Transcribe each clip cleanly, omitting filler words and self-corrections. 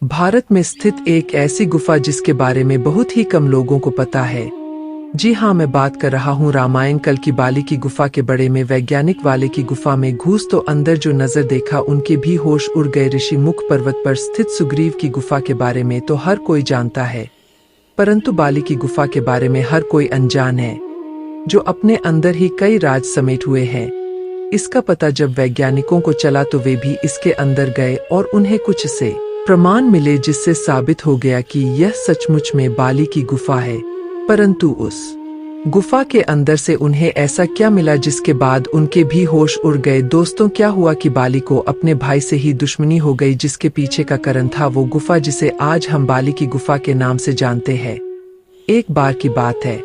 भारत में स्थित एक ऐसी गुफा जिसके बारे में बहुत ही कम लोगों को पता है। जी हाँ, मैं बात कर रहा हूँ रामायण काल की बाली की गुफा के बड़े में वैज्ञानिक वाले की गुफा में घुस तो अंदर जो नजर देखा उनके भी होश उड़ गए। ऋषि मुख पर्वत पर स्थित सुग्रीव की गुफा के बारे में तो हर कोई जानता है, परंतु बाली की गुफा के बारे में हर कोई अनजान है, जो अपने अंदर ही कई राज समेट हुए हैं। इसका पता जब वैज्ञानिकों को चला तो वे भी इसके अंदर गए और उन्हें कुछ से प्रमाण मिले जिससे साबित हो गया कि यह सचमुच में बाली की गुफा है। परंतु उस गुफा के अंदर से उन्हें ऐसा क्या मिला जिसके बाद उनके भी होश उड़ गए। दोस्तों, क्या हुआ कि बाली को अपने भाई से ही दुश्मनी हो गई, जिसके पीछे का कारण था वो गुफा जिसे आज हम बाली की गुफा के नाम से जानते हैं। एक बार की बात है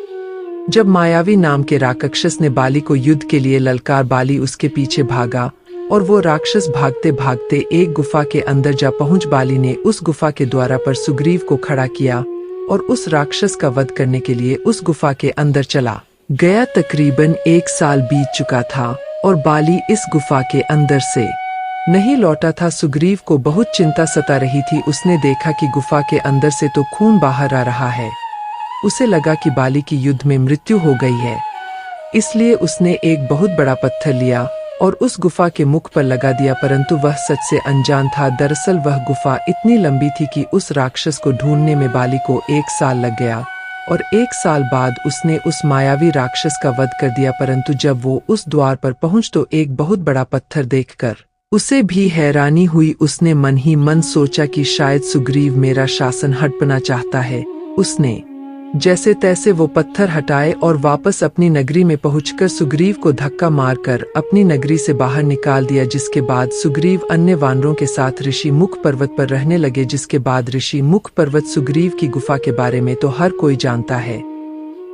जब मायावी नाम के राक्षस ने बाली को युद्ध के लिए ललकार, बाली उसके पीछे भागा और वो राक्षस भागते भागते एक गुफा के अंदर जा पहुंच। बाली ने उस गुफा के द्वार पर सुग्रीव को खड़ा किया और उस राक्षस का वध करने के लिए उस गुफा के अंदर चला गया। तकरीबन 1 साल बीत चुका था और बाली इस गुफा के अंदर से नहीं लौटा था। सुग्रीव को बहुत चिंता सता रही थी। उसने देखा कि गुफा के अंदर से तो खून बाहर आ रहा है। उसे लगा कि बाली की युद्ध में मृत्यु हो गई है, इसलिए उसने एक बहुत बड़ा पत्थर लिया और उस गुफा के मुख पर लगा दिया, परंतु वह सच से अनजान था। दरअसल वह गुफा इतनी लंबी थी कि उस राक्षस को ढूंढने में बाली को 1 साल लग गया और 1 साल बाद उसने उस मायावी राक्षस का वध कर दिया। परंतु जब वो उस द्वार पर पहुंच तो एक बहुत बड़ा पत्थर देखकर उसे भी हैरानी हुई। उसने मन ही मन सोचा कि शायद सुग्रीव मेरा शासन हड़पना चाहता है। उसने जैसे तैसे वो पत्थर हटाए और वापस अपनी नगरी में पहुंचकर सुग्रीव को धक्का मारकर अपनी नगरी से बाहर निकाल दिया। जिसके बाद सुग्रीव अन्य वानरों के साथ ऋषि मुख पर्वत पर रहने लगे। जिसके बाद ऋषि मुख पर्वत सुग्रीव की गुफा के बारे में तो हर कोई जानता है,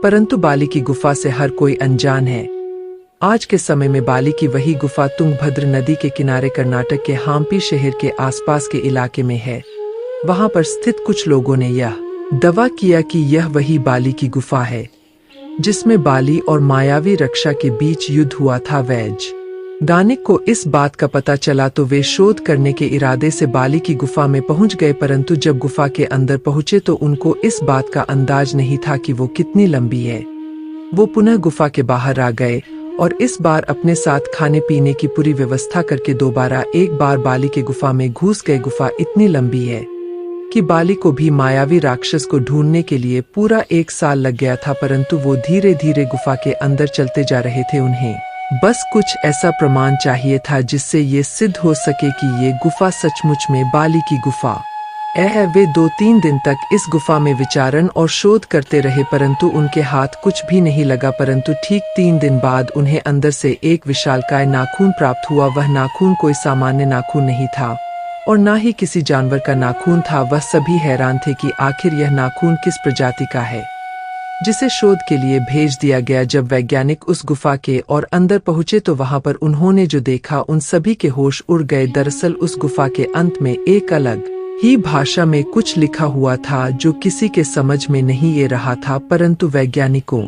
परंतु बाली की गुफा से हर कोई अनजान है। आज के समय में बाली की वही गुफा तुंगभद्र नदी के किनारे कर्नाटक के हम्पी शहर के आसपास के इलाके में है। वहां पर स्थित कुछ लोगों ने यह दावा किया कि यह वही बाली की गुफा है जिसमें बाली और मायावी रक्षा के बीच युद्ध हुआ था। वैज्ञानिक को इस बात का पता चला तो वे शोध करने के इरादे से बाली की गुफा में पहुंच गए, परंतु जब गुफा के अंदर पहुंचे तो उनको इस बात का अंदाज नहीं था कि वो कितनी लंबी है। वो पुनः गुफा के बाहर आ गए और इस बार अपने साथ खाने पीने की पूरी व्यवस्था करके दोबारा एक बार बाली के गुफा में घुस गए। गुफा इतनी लंबी है कि बाली को भी मायावी राक्षस को ढूंढने के लिए पूरा 1 साल लग गया था, परंतु वो धीरे धीरे गुफा के अंदर चलते जा रहे थे। उन्हें बस कुछ ऐसा प्रमाण चाहिए था जिससे ये सिद्ध हो सके कि ये गुफा सचमुच में बाली की गुफा है। वे 2-3 दिन तक इस गुफा में विचारण और शोध करते रहे, परंतु उनके हाथ कुछ भी नहीं लगा। परंतु ठीक 3 दिन बाद उन्हें अंदर से एक विशालकाय नाखून प्राप्त हुआ। वह नाखून कोई सामान्य नाखून नहीं था और ना ही किसी जानवर का नाखून था। वह सभी हैरान थे कि आखिर यह नाखून किस प्रजाति का है, जिसे शोध के लिए भेज दिया गया। जब वैज्ञानिक उस गुफा के और अंदर पहुंचे तो वहां पर उन्होंने जो देखा उन सभी के होश उड़ गए। दरअसल उस गुफा के अंत में एक अलग ही भाषा में कुछ लिखा हुआ था जो किसी के समझ में नहीं ये रहा था, परंतु वैज्ञानिकों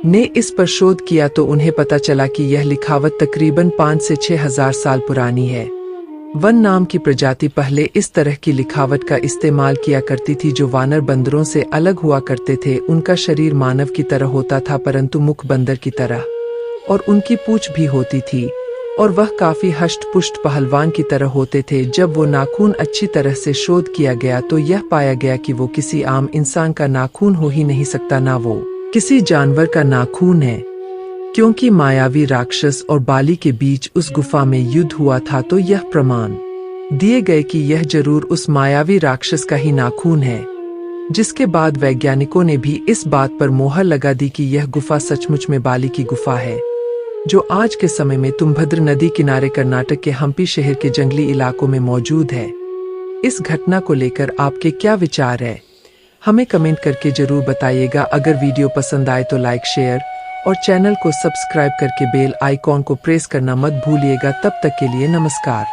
ने इस पर शोध किया तो उन्हें पता चला कि यह लिखावट तकरीबन 5 से 6 हजार साल पुरानी है। वन नाम की प्रजाति पहले इस तरह की लिखावट का इस्तेमाल किया करती थी, जो वानर बंदरों से अलग हुआ करते थे। उनका शरीर मानव की तरह होता था, परंतु मुख बंदर की तरह, और उनकी पूंछ भी होती थी और वह काफी हष्ट-पुष्ट पहलवान की तरह होते थे। जब वो नाखून अच्छी तरह से शोध किया गया तो यह पाया गया कि वो किसी आम इंसान का नाखून हो ही नहीं सकता, ना वो किसी जानवर का नाखून है, क्योंकि मायावी राक्षस और बाली के बीच उस गुफा में युद्ध हुआ था। तो यह प्रमाण दिए गए कि यह जरूर उस मायावी राक्षस का ही नाखून है। जिसके बाद वैज्ञानिकों ने भी इस बात पर मोहर लगा दी कि यह गुफा सचमुच में बाली की गुफा है, जो आज के समय में तुंगभद्र नदी किनारे कर्नाटक के हम्पी शहर के जंगली इलाकों में मौजूद है। इस घटना को लेकर आपके क्या विचार है, हमें कमेंट करके जरूर बताइएगा। अगर वीडियो पसंद आए तो लाइक, शेयर और चैनल को सब्सक्राइब करके बेल आइकॉन को प्रेस करना मत भूलिएगा। तब तक के लिए नमस्कार।